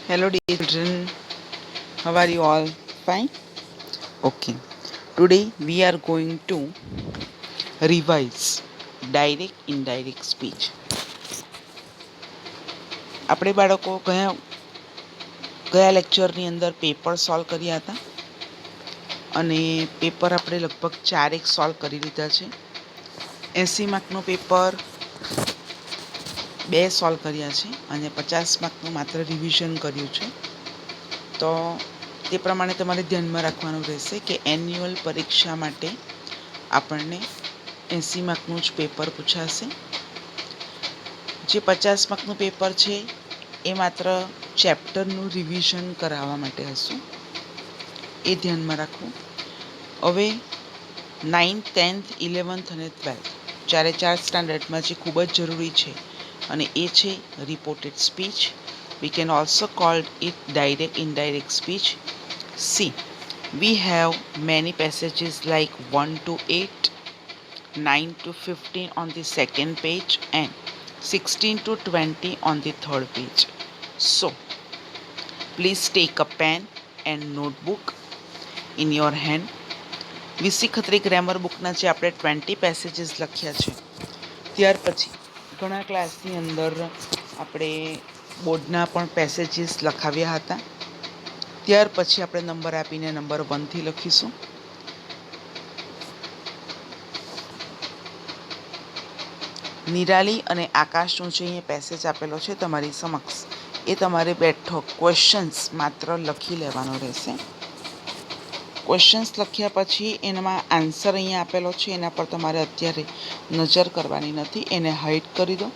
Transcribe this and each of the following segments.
Hello, dear children. How are you all? Fine? Okay. Today we are going to revise direct indirect speech. આપણે બાળકો ગયા લેક્ચરની અંદર paper solve કર્યા હતા અને પેપર આપણે લગભગ 4 સોલ્વ કરી લીધા છે. 80 માર્કનું પેપર 2 સોલ્વ કર્યા છે અને 50 માર્કનું માત્ર રિવિઝન કર્યું છે. તો તે પ્રમાણે તમારે ધ્યાનમાં રાખવાનું રહેશે કે એન્યુઅલ પરીક્ષા માટે આપણને 80 માર્કનું જ પેપર પૂછાશે. જે 50 માર્કનું પેપર છે એ માત્ર ચેપ્ટરનું રિવિઝન કરાવવા માટે હશું, એ ધ્યાનમાં રાખવું. હવે 9th 10th 11th અને 12th ચારે 4 સ્ટાન્ડર્ડમાં જે ખૂબ જ જરૂરી છે અને એ છે reported speech. We can also call it direct indirect speech. See, we have many passages like 1 to 8, 9 to 15 on the second page and 16 to 20 on the third page. So, please take a pen and notebook in your hand. V C Khatri grammar બુકના જે આપણે 20 passages લખ્યા છે, ત્યાર પછી ઘણા ક્લાસની અંદર આપણે બોર્ડના પણ પેસેજીસ લખાવ્યા હતા. ત્યાર પછી આપણે નંબર આપીને નંબર 1થી લખીશું. નિરાલી અને આકાશનું જે અહીંયા પેસેજ આપેલો છે તમારી સમક્ષ, એ તમારે બેઠો ક્વેશ્ચન્સ માત્ર લખી લેવાનો રહેશે. ક્વેશ્ચન્સ લખ્યા પછી એનામાં આન્સર અહીંયા આપેલો છે, એના પર તમારે અત્યારે નજર કરવાની નથી, એને હાઇડ કરી દો.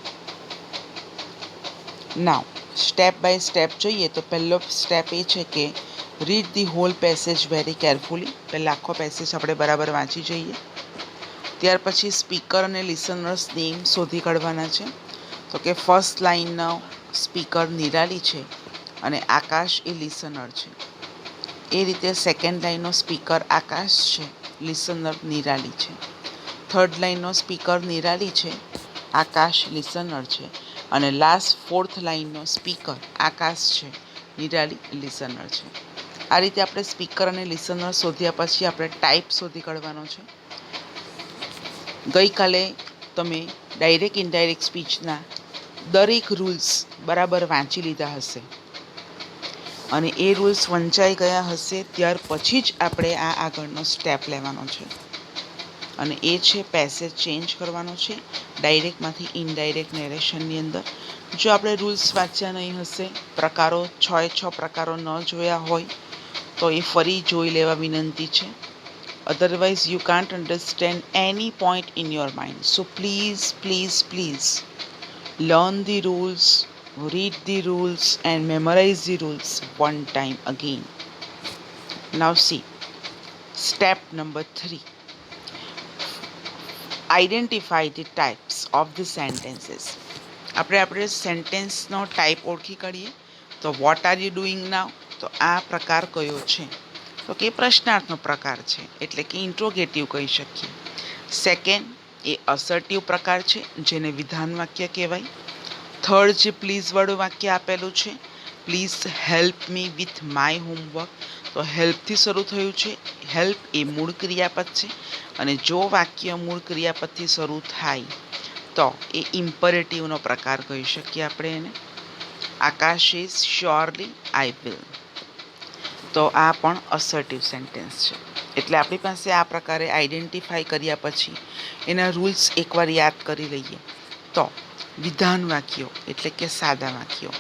નાવ સ્ટેપ બાય સ્ટેપ જોઈએ તો પહેલો સ્ટેપ એ છે કે read the hall passage very carefully. પહેલાં આખો પેસેજ આપણે બરાબર વાંચી જઈએ. ત્યાર પછી સ્પીકર અને લિસનર્સ નેમ શોધી કાઢવાના છે. તો કે ફર્સ્ટ લાઇનનો સ્પીકર નિરાલી છે અને આકાશ એ લિસનર છે. એ રીતે સેકન્ડ લાઇનનો સ્પીકર આકાશ છે, લિસનર નિરાલી છે. થર્ડ લાઇનનો સ્પીકર નિરાલી છે, આકાશ લિસનર છે. અને લાસ્ટ ફોર્થ લાઇનનો સ્પીકર આકાશ છે, નિરાલી લિસનર છે. આ રીતે આપણે સ્પીકર અને લિસનર શોધ્યા પછી આપણે ટાઈપ શોધી કાઢવાનો છે. ગઈકાલે તમે ડાયરેક્ટ ઇનડાયરેક્ટ સ્પીચના દરેક રૂલ્સ બરાબર વાંચી લીધા હશે અને એ રૂલ્સ વંચાઈ ગયા હશે. ત્યાર પછી જ આપણે આ આગળનો સ્ટેપ લેવાનો છે અને એ છે પેસેજ ચેન્જ કરવાનો છે ડાયરેક્ટમાંથી ઇનડાયરેક્ટ નેરેશનની અંદર. જો આપણે રૂલ્સ વાંચ્યા નહીં હશે, પ્રકારો 6 પ્રકારો ન જોયા હોય તો એ ફરી જોઈ લેવા વિનંતી છે. Otherwise, you can't understand any point in your mind. So please learn the rules, read the rules and memorize the rules one time again. Now see, step number 3. Identify the types of the sentences. આપણે સેન્ટેન્સનો type ઓળખી કાઢીએ. તો what are you doing નાવ? તો આ પ્રકાર કયો છે? તો કે પ્રશ્નાર્થનો પ્રકાર છે, એટલે કે ઇન્ટ્રોગેટિવ કહી શકીએ. સેકન્ડ એ અસર્ટિવ પ્રકાર છે, જેને વિધાન વાક્ય કહેવાય. થર્ડ જે પ્લીઝવાળું વાક્ય આપેલું છે, please help me with my homework, તો હેલ્પથી શરૂ થયું છે. હેલ્પ એ મૂળ ક્રિયાપદ છે અને જો વાક્ય મૂળ ક્રિયાપદથી શરૂ થાય તો એ ઇમ્પરેટિવનો પ્રકાર કહી શકીએ આપણે એને. આકાશ ઇઝ શ્યોરલી આઈ વિલ, તો આ પણ અસર્ટિવ સેન્ટેન્સ છે. એટલે આપણી પાસે આ પ્રકારે આઈડેન્ટિફાઈ કર્યા પછી એના રૂલ્સ એકવાર યાદ કરી લઈએ. તો વિધાન વાક્યો એટલે કે સાદા વાક્યો.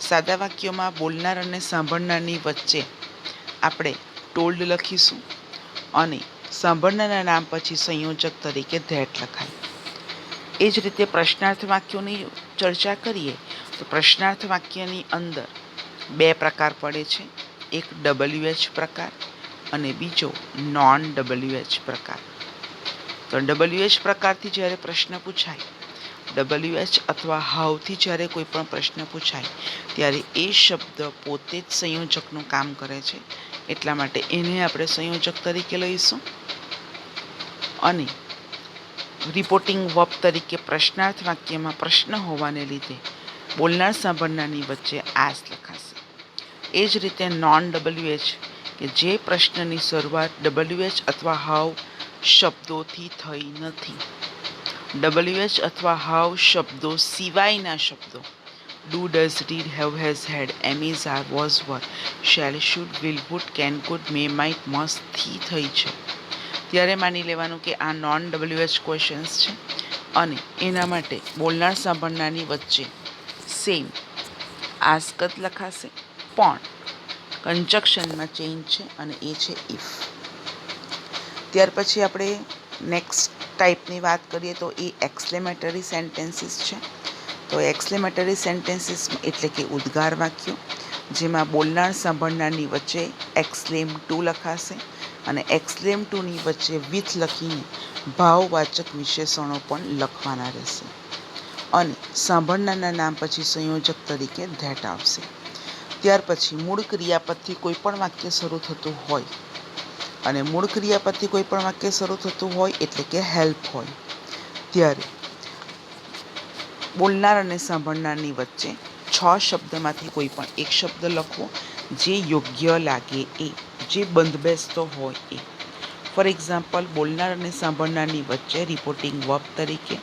સાદા વાક્યોમાં બોલનાર અને સાંભળનારની વચ્ચે આપણે ટોલ્ડ લખીશું અને સાંભળનારના નામ પછી સંયોજક તરીકે ધેટ લખાય. એ જ રીતે પ્રશ્નાર્થ વાક્યોની ચર્ચા કરીએ તો પ્રશ્નાર્થ વાક્યની અંદર 2 પ્રકાર પડે છે. એક WH પ્રકાર અને બીજો નોન WH પ્રકાર. તો WH પ્રકારથી જ્યારે પ્રશ્ન પૂછાય, WH અથવા હાવથી જ્યારે કોઈ પણ પ્રશ્ન પૂછાય ત્યારે એ શબ્દ પોતે જ સંયોજકનું કામ કરે છે, એટલા માટે એને આપણે સંયોજક તરીકે લઈશું. અને રિપોર્ટિંગ વર્બ તરીકે પ્રશ્નાર્થ વાક્યમાં પ્રશ્ન હોવાને લીધે બોલનાર સાંભળનારની વચ્ચે આસ લખાશે. એ જ રીતે નોન WH કે જે પ્રશ્નની શરૂઆત WH અથવા હાવ શબ્દોથી થઈ નથી. WH અથવા હાવ શબ્દો સિવાયના શબ્દો do, does, did, have, has, had, am, is, are, was, were, shall, should, will, would, can, could, may, might, must થી થઈ છે. ત્યારે માની લેવાનું કે આ નોન WH ક્વેશ્ચન્સ છે અને એના માટે બોલનાર સાંભળનારની વચ્ચે સેમ આસ્ક જ લખાશે, પણ કન્જક્શનમાં ચેન્જ છે અને એ છે ઇફ. ત્યાર પછી આપણે નેક્સ્ટ ટાઈપની વાત કરીએ તો એ એક્સક્લેમેટરી સેન્ટેન્સીસ છે. તો એક્સક્લેમેટરી સેન્ટેન્સીસ એટલે કે ઉદ્ગાર વાક્યો, જેમાં બોલનાર સાંભળનારની વચ્ચે એક્સક્લેમ ટુ લખાશે અને એક્સક્લેમ ટુની વચ્ચે વિથ લખીને ભાવવાચક વિશેષણો પણ લખવાના રહેશે અને સાંભળનારના નામ પછી સંયોજક તરીકે ધેટ આવશે. ત્યાર પછી મૂળ ક્રિયાપદથી કોઈ પણ વાક્ય શરૂ થતું હોય અને મૂળ ક્રિયાપદથી કોઈ પણ વાક્ય શરૂ થતું હોય એટલે કે હેલ્પ હોય, ત્યારે બોલનાર અને સાંભળનારની વચ્ચે 6 શબ્દમાંથી કોઈ પણ એક શબ્દ લખવો જે યોગ્ય લાગે એ, જે બંધબેસતો હોય એ. ફોર એક્ઝામ્પલ, બોલનાર અને સાંભળનારની વચ્ચે રિપોર્ટિંગ વર્બ તરીકે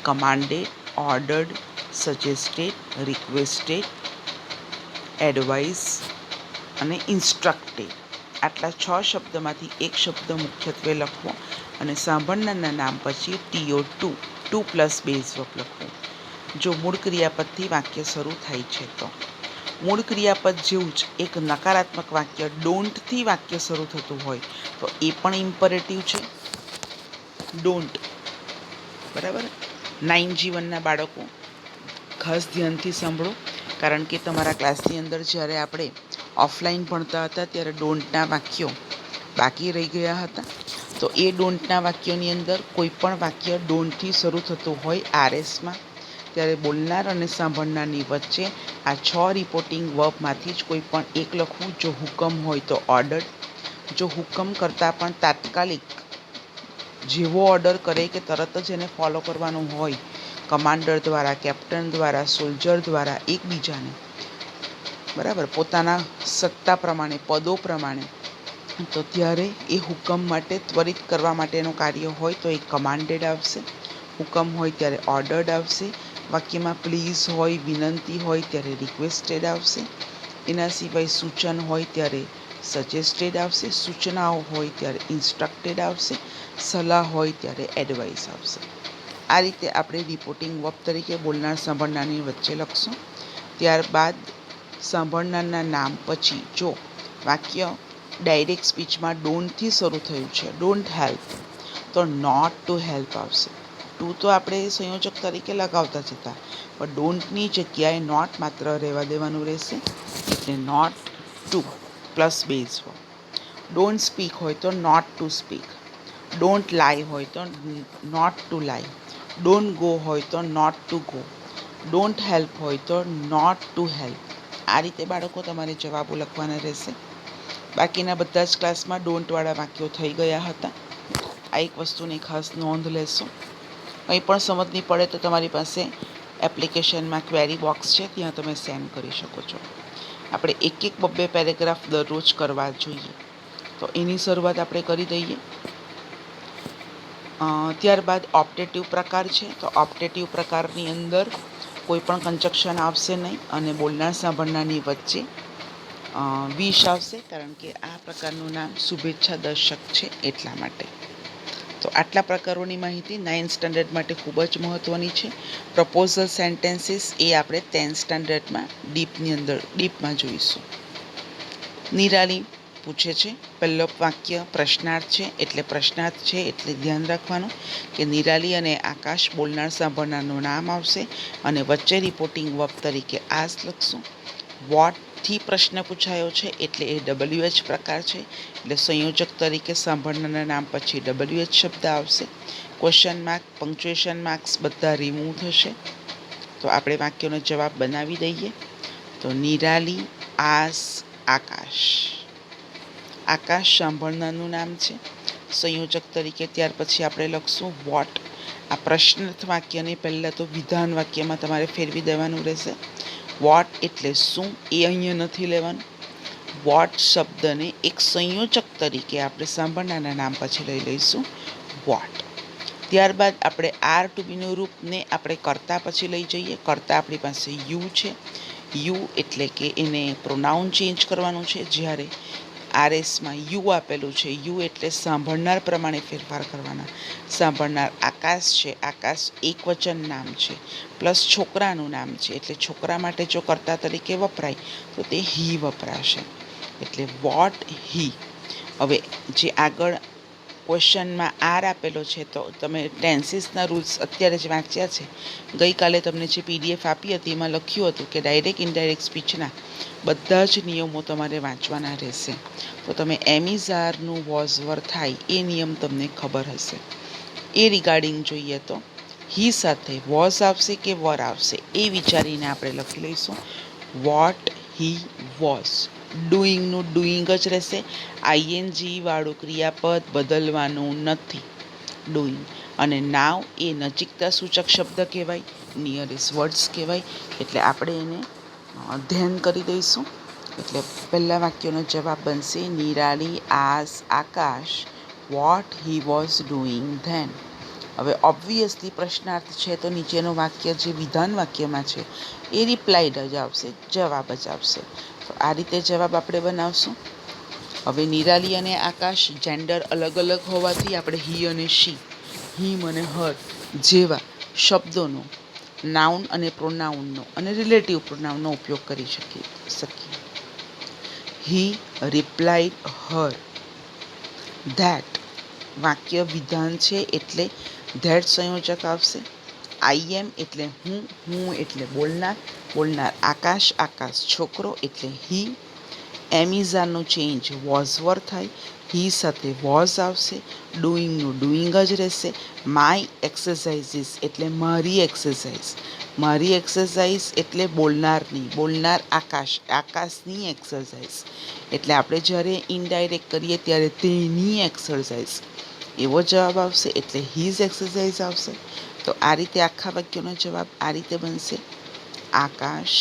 commanded, ordered, suggested, requested, advice અને ઇન્સ્ટ્રક્ટેડ આટલા 6 શબ્દમાંથી એક શબ્દ મુખ્યત્વે લખવો અને સાંભળનારના નામ પછી TO2 2+ બેઝ વર્બ લખવું જો મૂળ ક્રિયાપદથી વાક્ય શરૂ થાય છે તો. મૂળ ક્રિયાપદ જેવું જ એક નકારાત્મક વાક્ય ડોન્ટથી વાક્ય શરૂ થતું હોય તો એ પણ ઇમ્પરેટિવ છે, ડોન્ટ. બરાબર. 9 જીવનના બાળકો ખાસ ધ્યાનથી સાંભળો, કારણ કે તમારા ક્લાસની અંદર જ્યારે આપણે ઓફલાઈન ભણતા હતા ત્યારે ડોન્ટના વાક્યો બાકી રહી ગયા હતા. તો એ ડોન્ટના વાક્યોની અંદર કોઈ પણ વાક્ય ડોન્ટથી શરૂ થતું હોય RSમાં, ત્યારે બોલનાર અને સાંભળનારની વચ્ચે આ 6 રિપોર્ટિંગ વર્બમાંથી જ કોઈ પણ એક લખવું. જો હુકમ હોય તો ઓર્ડર્ડ, જો હુકમ કરતાં પણ તાત્કાલિક જેવો ઓર્ડર કરે કે તરત જ એને ફોલો કરવાનું હોય, કમાન્ડર દ્વારા, કેપ્ટન દ્વારા, સોલ્જર દ્વારા એકબીજાને, બરાબર, પોતાના સત્તા પ્રમાણે, પદો પ્રમાણે, તો ત્યારે એ હુકમ માટે ત્વરિત કરવા માટેનું કાર્ય હોય તો એ કમાન્ડેડ આવશે. હુકમ હોય ત્યારે ઓર્ડર્ડ આવશે. વાક્યમાં પ્લીઝ હોય, વિનંતી હોય ત્યારે રિક્વેસ્ટેડ આવશે. એના સિવાય સૂચન હોય ત્યારે સજેસ્ટેડ આવશે. સૂચનાઓ હોય ત્યારે ઇન્સ્ટ્રક્ટેડ આવશે. સલાહ હોય ત્યારે એડવાઇસ આવશે. આ રીતે આપણે રિપોર્ટિંગ વર્બ તરીકે બોલનાર સાંભળનારની વચ્ચે લખશું. ત્યારબાદ સાંભળનારના નામ પછી જો વાક્ય ડાયરેક્ટ સ્પીચમાં ડોન્ટથી શરૂ થયું છે, ડોન્ટ હેલ્પ, તો નોટ ટુ હેલ્પ આવશે. ટુ તો આપણે સંયોજક તરીકે લગાવતા જ હતા, પણ ડોન્ટની જગ્યાએ નોટ માત્ર રહેવા દેવાનું રહેશે, એટલે not to plus base verb. Don't speak હોય તો not to speak. Don't lie હોય તો not to lie. Don't go હોય તો not to go. Don't help હોય તો નોટ ટુ હેલ્પ. આ રીતે બાળકો તમારે જવાબો લખવાના રહેશે. બાકીના બધા જ ક્લાસમાં ડોન્ટવાળા વાક્યો થઈ ગયા હતા. આ એક વસ્તુની ખાસ નોંધ લેશો. કંઈ પણ સમજ નહીં પડે તો તમારી પાસે એપ્લિકેશનમાં ક્વેરી બોક્સ છે, ત્યાં તમે સેન્ડ કરી શકો છો. આપણે એક એક બબ્બે પેરેગ્રાફ દરરોજ કરવા જોઈએ, તો એની શરૂઆત આપણે કરી દઈએ. ત્યારબાદ ઓપ્ટેટિવ પ્રકાર છે. તો ઓપ્ટેટિવ પ્રકારની અંદર કોઈ પણ કન્જક્શન આવશે નહીં અને બોલનાર સાંભળનારની વચ્ચે વિશ આવશે, કારણ કે આ પ્રકારનું નામ શુભેચ્છા દર્શક છે એટલા માટે. તો આટલા પ્રકારોની માહિતી 9th સ્ટાન્ડર્ડ માટે ખૂબ જ મહત્ત્વની છે. પ્રપોઝલ સેન્ટેન્સીસ એ આપણે 10th સ્ટાન્ડર્ડમાં ડીપમાં જોઈશું. નિરાલી પૂછે છે, પહેલો વાક્ય પ્રશ્નાર્થ છે, એટલે પ્રશ્નાર્થ છે એટલે ધ્યાન રાખવાનું કે નિરાલી અને આકાશ બોલનાર સાંભળનારનું નામ આવશે અને વચ્ચે રિપોર્ટિંગ વર્બ તરીકે આસ લખશું. વોટથી પ્રશ્ન પૂછાયો છે એટલે એ WH પ્રકાર છે, એટલે સંયોજક તરીકે સાંભળનારના નામ પછી WH શબ્દ આવશે. ક્વેશ્ચન માર્ક, પંક્ચ્યુએશન માર્ક્સ બધા રિમૂવ થશે. તો આપણે વાક્યનો જવાબ બનાવી દઈએ. તો નિરાલી આસ આકાશ. આકાશ સાંભળનારનું નામ છે સંયોજક તરીકે. ત્યાર પછી આપણે લખશું વોટ. આ પ્રશ્નાર્થ વાક્યને પહેલાં તો વિધાન વાક્યમાં તમારે ફેરવી દેવાનું રહેશે. વોટ એટલે શું, એ અહીંયા નથી લેવાનું. વોટ શબ્દને એક સંયોજક તરીકે આપણે સાંભળનારના નામ પછી લઈ લઈશું વોટ. ત્યારબાદ આપણે આર ટુ બીનું રૂપને આપણે કર્તા પછી લઈ જઈએ. કર્તા આપણી પાસે યુ છે. યુ એટલે કે એને પ્રોનાઉન ચેન્જ કરવાનું છે. જ્યારે આરએસમાં યુ આપેલું છે, યુ એટલે સાંભળનાર પ્રમાણે ફેરફાર કરવાના. સાંભળનાર આકાશ છે, આકાશ એક વચન નામ છે પ્લસ છોકરાનું નામ છે, એટલે છોકરા માટે જો કર્તા તરીકે વપરાય તો તે હી વપરાશે. એટલે વોટ હી. હવે જે આગળ ક્વેશ્ચનમાં આર આપેલો છે, તો તમે ટેન્સીસના રૂલ્સ અત્યારે જ વાંચ્યા છે. ગઈકાલે તમને જે પીડીએફ આપી હતી એમાં લખ્યું હતું કે ડાયરેક્ટ ઇનડાયરેક્ટ સ્પીચના બધા જ નિયમો તમારે વાંચવાના રહેશે. તો તમે એમિઝારનું વોઝ વર થાય એ નિયમ તમને ખબર હશે. એ રિગાર્ડિંગ જોઈએ તો હી સાથે વોઝ આવશે કે વર આવશે એ વિચારીને આપણે લખી લઈશું વોટ હી વોઝ. ડુઈંગનું ડુઈંગ જ રહેશે. આઈએનજી વાળું ક્રિયાપદ બદલવાનું નથી, ડુઈંગ. અને નાવ એ નજીકતા સૂચક શબ્દ કહેવાય, નિયરેસ્ટ વર્ડ્સ કહેવાય. એટલે આપણે એને ધ્યાન કરી દઈશું. એટલે પહેલા વાક્યનો જવાબ બનશે નિરાલી આસ Akash what he was doing then. હવે ઓબ્વિયસલી પ્રશ્નાર્થ છે તો નીચેનું વાક્ય જે વિધાન વાક્યમાં છે એ રિપ્લાઇડ જ આવશે, જવાબ જ આવશે. તો આ રીતે જવાબ આપણે બનાવશું. હવે નિરાલી અને આકાશ જેન્ડર અલગ અલગ હોવાથી આપણે હી અને શી, હિમ અને હર જેવા શબ્દોનો નાઉન અને પ્રોનાઉનનો અને રિલેટિવ પ્રોનાઉનનો ઉપયોગ કરી શકીએ. હી રિપ્લાઇડ હર ધેટ. વાક્ય વિધાન છે એટલે ધેટ સંયોજક આવશે. આઈ એમ એટલે હું, હું એટલે બોલનાર, બોલનાર આકાશ, આકાશ છોકરો એટલે હી. એમિઝારનું ચેન્જ વોઝ વર થાય, હી સાથે વોઝ આવશે. ડુઈંગનું ડુઈંગ જ રહેશે. માય એક્સરસાઇઝીસ એટલે મારી એક્સરસાઇઝ, મારી એક્સરસાઇઝ એટલે બોલનારની, બોલનાર આકાશ, આકાશની એક્સરસાઇઝ. એટલે આપણે જ્યારે ઇનડાયરેક્ટ કરીએ ત્યારે તેની એક્સરસાઇઝ એવો જવાબ આવશે. એટલે હીઝ એક્સરસાઇઝ આવશે. તો આ રીતે આખા વાક્યનો જવાબ આ રીતે બનશે Akash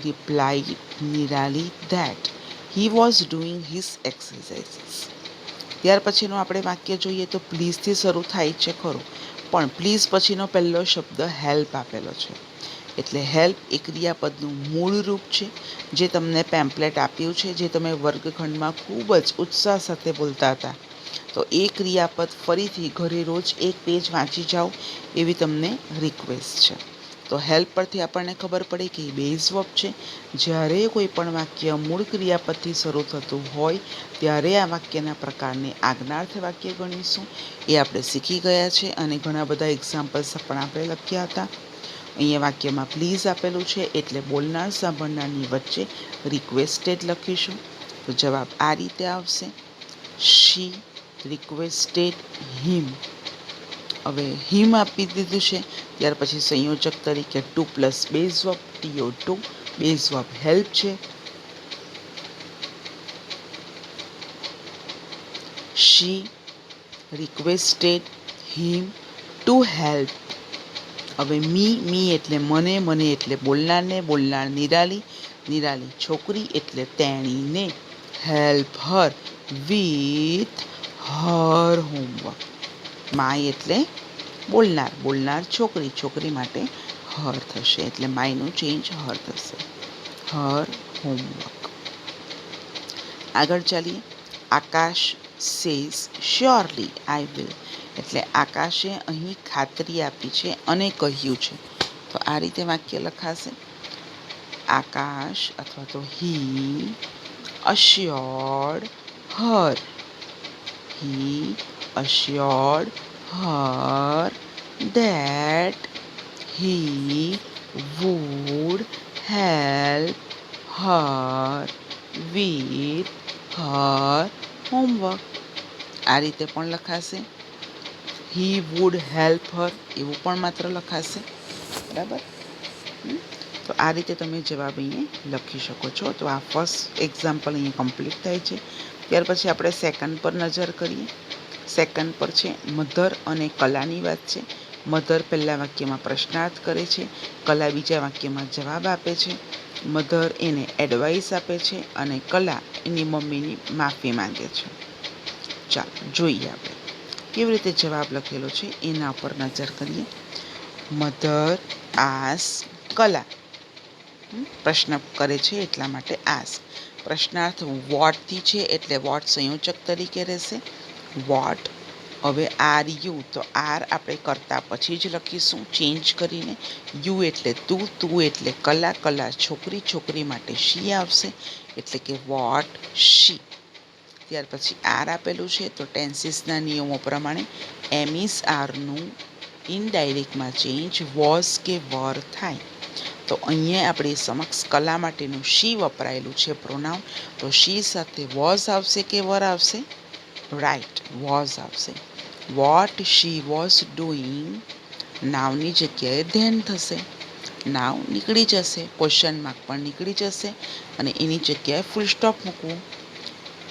replied Nirali that he was doing his exercises. ત્યાર પછીનું આપણે વાક્ય જોઈએ તો પ્લીઝથી શરૂ થાય છે ખરું, પણ પ્લીઝ પછીનો પહેલો શબ્દ હેલ્પ આપેલો છે. એટલે હેલ્પ એ ક્રિયાપદનું મૂળ રૂપ છે જે તમને પેમ્પલેટ આપ્યું છે, જે તમે વર્ગખંડમાં ખૂબ જ ઉત્સાહ સાથે બોલતા હતા. તો એ ક્રિયાપદ ફરીથી ઘરે રોજ એક પેજ વાંચી જાઓ એવી તમને રિક્વેસ્ટ છે. તો હેલ્પ પરથી આપણને ખબર પડે કે બેઝ વર્બ છે. જ્યારે કોઈ પણ વાક્ય મૂળ ક્રિયાપદથી શરૂ થતું હોય ત્યારે આ વાક્યના પ્રકારને આજ્ઞાર્થ વાક્ય ગણીશું. એ આપણે શીખી ગયા છે અને ઘણા બધા એક્ઝામ્પલ્સ પણ આપણે લખ્યા હતા. અહીંયા વાક્યમાં પ્લીઝ આપેલું છે એટલે બોલનાર સાંભળનારની વચ્ચે રિક્વેસ્ટેડ લખીશું. તો જવાબ આ રીતે આવશે શી રિક્વેસ્ટેડ હિમ. હવે હિમ આપી દીધું છે, ત્યાર પછી સંયોજક તરીકે to plus base verb TO2. Base verb help છે. She requested him to help. હવે મી એટલે મને, મને એટલે બોલનારને, બોલનાર નિરાલી, નિરાલી છોકરી એટલે તેણીને, help her with her homework. My એટલે બોલનાર, બોલનાર છોકરી, છોકરી માટે હર થશે એટલે માયનું ચેન્જ હર થશે, હર હોમવર્ક. આગળ ચાલીએ. આકાશ સેઝ શ્યોરલી આઈ વિલ. એટલે આકાશે અહીં ખાતરી આપી છે અને કહ્યું છે. તો આ રીતે વાક્ય લખાશે આકાશ અથવા તો હી assured her, he assured her that he would help her with her homework. આ રીતે પણ લખાશે. he would help her એવું પણ માત્ર લખાશે. બરાબર. તો આ રીતે તમે જવાબ અહીંયા લખી શકો છો. તો આ ફર્સ્ટ એક્ઝામ્પલ અહીંયા કમ્પ્લીટ થાય છે. ત્યાર પછી આપણે સેકન્ડ પર નજર કરીએ. સેકન્ડ પર છે મધર અને કલાની વાત છે. મધર પહેલા વાક્યમાં પ્રશ્નાર્થ કરે છે, કલા બીજા વાક્યમાં જવાબ આપે છે. મધર એને એડવાઇસ આપે છે અને કલા એની મમ્મીની માફી માંગે છે. ચાલો જોઈએ આપણે કેવી રીતે જવાબ લખેલો છે એના ઉપર નજર કરીએ. મધર આસ્ક કલા, પ્રશ્ન કરે છે એટલા માટે આસ્ક. પ્રશ્નાર્થ વોટથી છે એટલે વોટ સંયોજક તરીકે રહેશે. વોટ. હવે આર યુ, તો આર આપણે કરતા પછી જ લખીશું ચેન્જ કરીને. યુ એટલે તું, તું એટલે કલા, કલા છોકરી, છોકરી માટે શી આવશે એટલે કે વોટ શી. ત્યાર પછી આર આપેલું છે તો ટેન્સીસના નિયમો પ્રમાણે એમ ઇઝ આરનું ઇનડાયરેક્ટમાં ચેન્જ વોઝ કે વર થાય. તો અહીંયા આપણી સમક્ષ કલા માટેનું શી વપરાયેલું છે પ્રોનાઉન, તો શી સાથે વોઝ આવશે કે વર આવશે? રાઈટ, વોઝ આવશે. વોટ શી વોઝ ડુઈંગ, નાવની જગ્યાએ ધેન થશે. નાવ નીકળી જશે, ક્વેશ્ચન માર્ક પણ નીકળી જશે અને એની જગ્યાએ ફૂલ સ્ટોપ મૂકવું.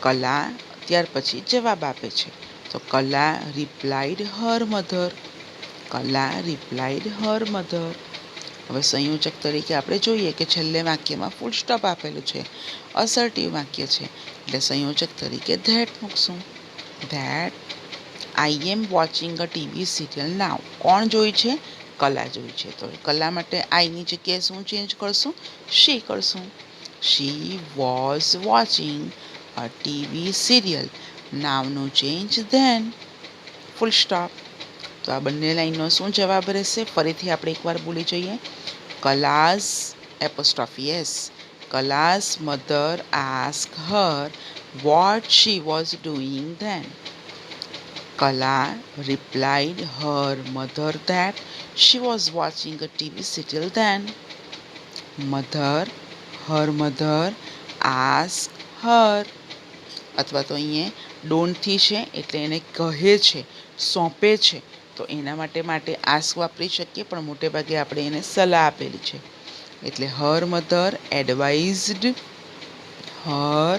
કલા ત્યાર પછી જવાબ આપે છે તો કલા રિપ્લાઇડ હર મધર. કલા રિપ્લાઇડ હર મધર. હવે સંયોજક તરીકે આપણે જોઈએ કે છેલ્લે વાક્યમાં ફૂલ સ્ટોપ આપેલું છે, અસર્ટિવ વાક્ય છે એટલે સંયોજક તરીકે ધેટ મૂકશું. That I am watching a TV serial now. કોણ જોઈ છે? કલા જોઈ છે. તો કલા માટે આઈની જગ્યાએ શું ચેન્જ કરશું? શી કરશું. She was watching a TV serial. નાવનું ચેન્જ ધેન, ફૂલ સ્ટોપ. તો આ બંને લાઈનનો શું જવાબ રહેશે? ફરીથી આપણે એકવાર બોલી જઈએ. Kala's apostrophe S, Kala's mother ask her what she was doing then. Kala replied her mother that she was watching a TV serial then. her mother asked her, અથવા તો અહીંયા ડોન્ટથી છે એટલે એને કહે છે, સોંપે છે, તો એના માટે આસ્ક વાપરી શકીએ પણ મોટે ભાગે આપણે એને સલાહ આપેલી છે એટલે હર મધર એડવાઇઝડ હર.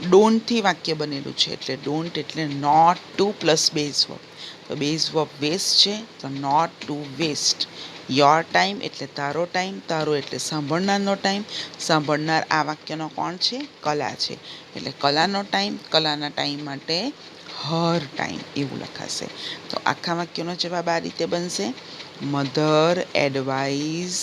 ડોન્ટથી વાક્ય બનેલું છે એટલે ડોન્ટ એટલે not to plus base verb, તો બેઝ વર્બ વેસ્ટ છે તો not to waste. Your time એટલે તારો ટાઈમ, તારો એટલે સાંભળનારનો ટાઈમ, સાંભળનાર આ વાક્યનો કોણ છે? કલા છે એટલે કલાનો ટાઈમ, કલાના ટાઈમ માટે હર ટાઈમ એવું લખાશે. તો આખા વાક્યનો જવાબ આ રીતે બનશે. Mother advise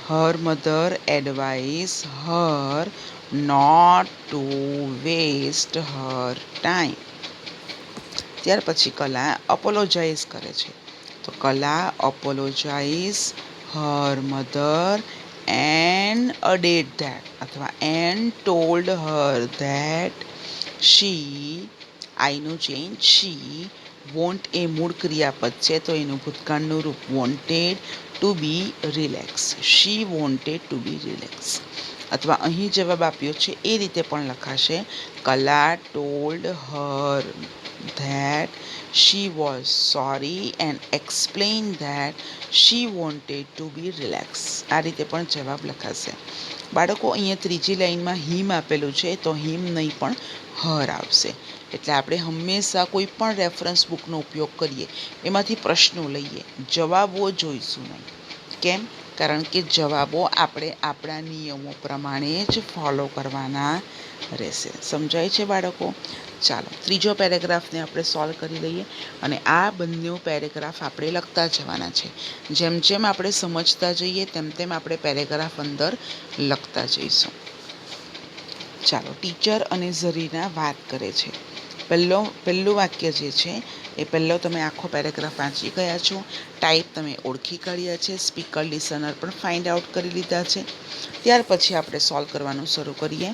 her mother advised her not to waste her time. ત્યાર પછી કલા અપોલોજાઇઝ કરે છે તો Kala apologize her mother and added that અથવા and told her that she, આઈનું ચેન્જ શી, વોન્ટ એ મૂળ ક્રિયાપદ છે તો એનું ભૂતકાળનું રૂપ wanted to be relax. She wanted to be relax. અથવા અહીં જવાબ આપ્યો છે એ રીતે પણ લખાશે. કલા told Har that she was sorry and explained that she wanted to be relaxed. આ રીતે પણ જવાબ લખાશે. બાળકો અહીંયા ત્રીજી લાઈનમાં હિમ આપેલું છે તો હિમ નહીં પણ હર આવશે. એટલે આપણે હંમેશા કોઈ પણ રેફરન્સ બુકનો ઉપયોગ કરીએ એમાંથી પ્રશ્નો લઈએ, જવાબો જોઈશું નહીં. કેમ? કારણ કે જવાબો આપણે આપણા નિયમો પ્રમાણે જ ફોલો કરવાના રહેશે. સમજાય છે બાળકો? ચાલો ત્રીજો પેરેગ્રાફને આપણે સોલ્વ કરી લઈએ અને આ બંને પેરેગ્રાફ આપણે લખતા જવાના છે. જેમ જેમ આપણે સમજતા જઈએ તેમ તેમ આપણે પેરેગ્રાફ અંદર લખતા જઈશું. ચાલો, ટીચર અને ઝરીના વાત કરે છે. પહેલું વાક્ય જે છે એ પહેલો તમે આખો પેરેગ્રાફ વાંચી ગયા છો, ટાઈપ તમે ઓળખી કાઢ્યા છે, સ્પીકર લિસનર પણ ફાઇન્ડ આઉટ કરી લીધા છે. ત્યાર પછી આપણે સોલ્વ કરવાનું શરૂ કરીએ.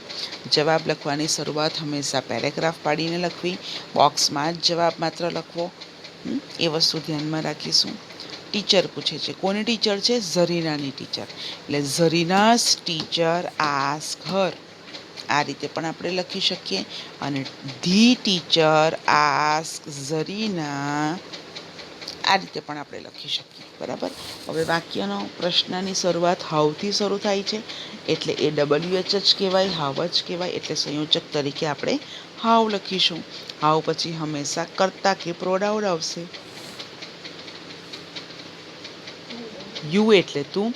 જવાબ લખવાની શરૂઆત હંમેશા પેરેગ્રાફ પાડીને લખવી, બોક્સમાં જ જવાબ માત્ર લખવો, એ વસ્તુ ધ્યાનમાં રાખીશું. ટીચર પૂછે છે, કોની ટીચર છે? ઝરીનાની ટીચર. એટલે ઝરીનાસ ટીચર આસ્ક હર, આ રીતે પણ આપણે લખી શકીએ. અને ધી ટીચર આસ્ક ઝરીના, આ રીતે પણ આપણે લખી શકીએ, બરાબર. હવે વાક્યનો પ્રશ્નની શરૂઆત હાવથી શરૂ થાય છે એટલે એ WH જ કહેવાય, હાવ જ કહેવાય. એટલે સંયોજક તરીકે આપણે હાવ લખીશું. હાવ પછી હંમેશા કરતા કે પ્રોનાઉન આવશે. યુ એટલે તું,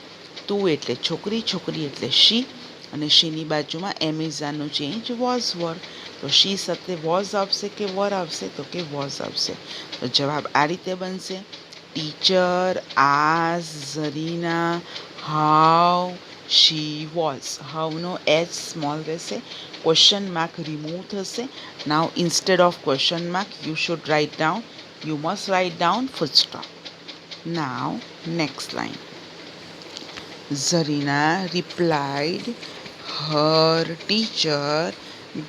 તું એટલે છોકરી, છોકરી એટલે શી, અને શીની બાજુમાં એમેઝાનનું ચેન્જ વોઝ વર. તો શી સાથે વોઝ આવશે કે વર આવશે? તો કે વોઝ આવશે. તો જવાબ આ રીતે બનશે: ટીચર આઝ ઝરીના હાઉ શી વોઝ. હાઉનો એચ સ્મોલ રહેશે, ક્વેશ્ચન માર્ક રિમૂવ થશે. Now instead of question mark you should write down, you must write down full stop. Now, next line. Zarina replied her teacher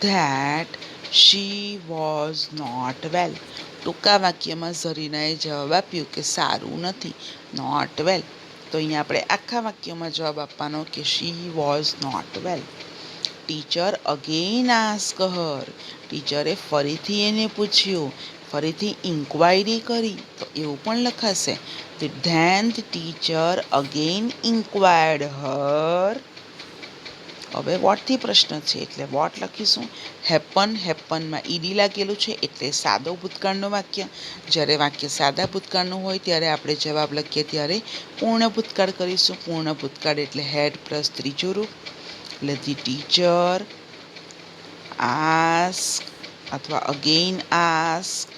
that she was not well. ટૂંકા વાક્યમાં ઝરીનાએ જવાબ આપ્યો કે સારું નથી, not વેલ. તો અહીંયા આપણે આખા વાક્યમાં જવાબ આપવાનો કે she was not well. Teacher again ask her. ટીચરે ફરીથી એને પૂછ્યું, ફરીથી ઇન્ક્વાયરી કરી, તો એવું પણ લખાશે. ધેન ધ ટીચર અગેન ઇન્ક્વાયર્ડ હર. હવે વોટથી પ્રશ્ન છે એટલે વોટ લખીશું. હેપન, હેપનમાં ઈડી લાગેલું છે એટલે સાદો ભૂતકાળનું વાક્ય. જ્યારે વાક્ય સાદા ભૂતકાળનું હોય ત્યારે આપણે જવાબ લખીએ ત્યારે પૂર્ણ ભૂતકાળ કરીશું. પૂર્ણ ભૂતકાળ એટલે હેડ પ્લસ ત્રીજું રૂપ. એટલે ધી ટીચર આસ્ક અથવા અગેન આસ્ક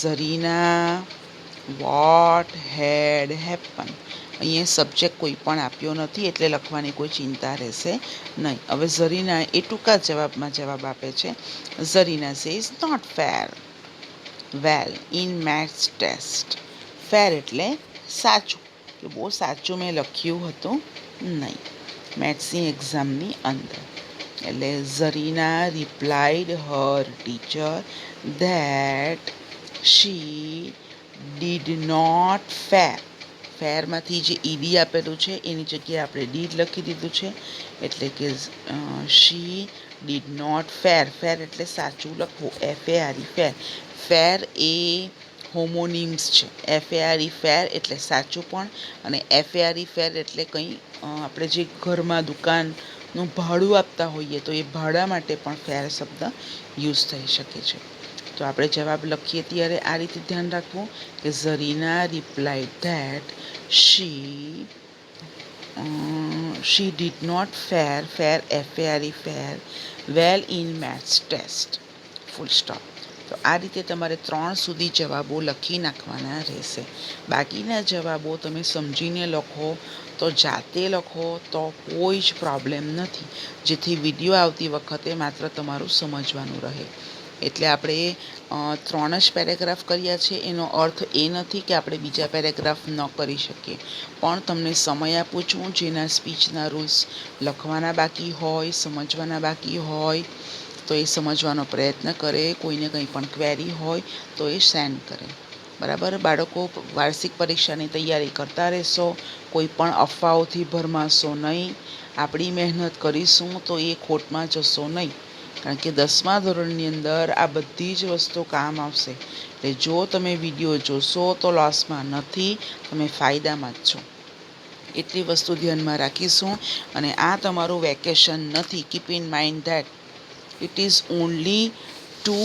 ઝરીના વોટ હેડ હેપન. અહીંયા સબ્જેક્ટ કોઈ પણ આપ્યો નથી એટલે લખવાની કોઈ ચિંતા રહેશે નહીં. હવે ઝરીના એ ટૂંકા જવાબમાં જવાબ આપે છે. Zarina says not fair well in maths test. Fair એટલે સાચું, કે બહુ સાચું મેં લખ્યું હતું નહીં મેથ્સની એક્ઝામની અંદર. એટલે Zarina replied her teacher that she did not fair. ફેરમાંથી જે ઈડી આપેલું છે એની જગ્યાએ આપણે ડીડ લખી દીધું છે. એટલે કે શી ડીડ નોટ ફેર. ફેર એટલે સાચું લખવું, FARE ફેર. ફેર એ હોમોનિમ્સ છે. FARE ફેર એટલે સાચું પણ, અને FARE ફેર એટલે કંઈ આપણે જે ઘરમાં દુકાનનું ભાડું આપતા હોઈએ તો એ ભાડા માટે પણ ફેર શબ્દ યુઝ થઈ શકે છે. તો આપણે જવાબ લખીએ ત્યારે આ રીતે ધ્યાન રાખવું કે Zarina replied that she did not fare, fare FARE fare, well in maths test, full stop. તો આ રીતે તમારે 3 સુધી જવાબો લખી નાખવાના રહેશે. બાકીના જવાબો તમે સમજીને લખો તો જાતે લખો તો કોઈ જ પ્રોબ્લેમ નથી, જેથી વિડીયો આવતી વખતે માત્ર તમારું સમજવાનું રહે. એટલે આપણે 3 જ પેરેગ્રાફ કર્યા છે. એનો અર્થ એ નથી કે આપણે બીજા પેરેગ્રાફ ન કરી શકીએ, પણ તમને સમય આપું છું. જેના સ્પીચના રૂલ્સ લખવાના બાકી હોય, સમજવાના બાકી હોય તો એ સમજવાનો પ્રયત્ન કરે. કોઈને કંઈ પણ ક્વેરી હોય તો એ સેન્ડ કરે. બરાબર બાળકો, વાર્ષિક પરીક્ષાની તૈયારી કરતા રહેશો. કોઈ પણ અફવાઓથી ભરમાશો નહીં. આપણી મહેનત કરીશું તો એ ખોટમાં જશો નહીં, કારણ કે 10મા ધોરણની અંદર આ બધી જ વસ્તુ કામ આવશે. એટલે જો તમે વિડીયો જોશો તો લોસમાં નથી, તમે ફાયદામાં જ છો. એટલી વસ્તુ ધ્યાનમાં રાખીશું. અને આ તમારું વેકેશન નથી. Keep in mind that it is only to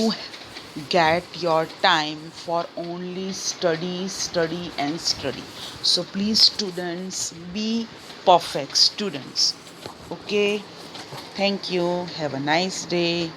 get your time for only study, study and study. So please students, be perfect students. Okay, thank you, have a nice day.